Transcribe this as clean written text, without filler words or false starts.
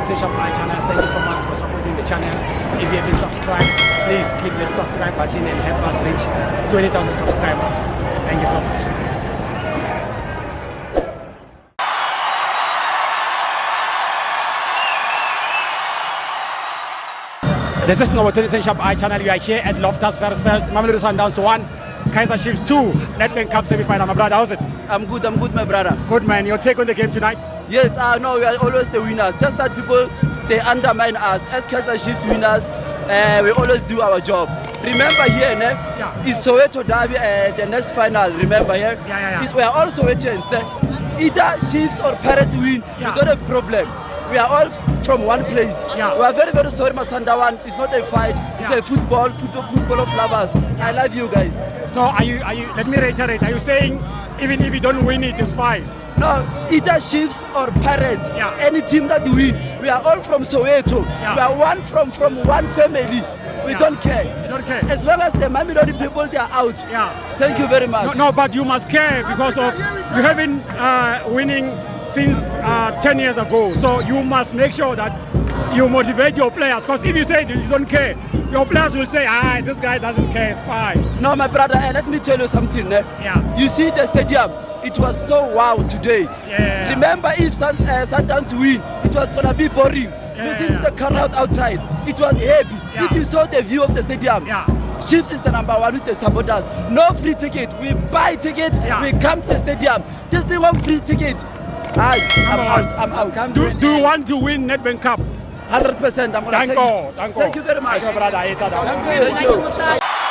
20 of my channel. Thank you so much for supporting the channel. If you haven't subscribed, please click the subscribe button and help us reach 20,000 subscribers. Thank you so much. This is our 20 Shop Eye channel. We are here at Loftus Versfeld, Mamelodi Sundowns 1, Kaizer Chiefs 2, Nedbank Cup semi-final. My brother, how's it? I'm good, my brother. Good, man. Your take on the game tonight? Yes, no, we are always the winners. Just that people, they undermine us. As Kaizer Chiefs winners, we always do our job. Remember here, it's Soweto Derby, the next final, remember here? Yeah. We are all Sowetians. Either Chiefs or Pirates win, we got a problem. We are all from one place. We are very, very sorry, Masandawan. It's not a fight. It's a football of lovers. I love you guys. So are you, let me reiterate, are you saying even if you don't win it, it's fine? No, either Chiefs or Pirates, any team that win, we are all from Soweto. We are one from one family. We don't care. You don't care. As long as the Mamelodi people, they are out. Thank you very much. No, but you must care because of you haven't winning since 10 years ago. So you must make sure that you motivate your players. Because if you say you don't care, your players will say, this guy doesn't care, it's fine. No, my brother, let me tell you something. You see the stadium, it was so wow today. Remember, if Sundowns win, it was going to be boring. You see the crowd outside, it was heavy. If you saw the view of the stadium, Chiefs is the number one with the supporters. No free ticket. We buy tickets, we come to the stadium. This thing one free ticket. I'm out. Do you want to win Nedbank Cup? 100%. I'm going to take it. Thank you. Thank you very much. Thank you, brother. Thank you.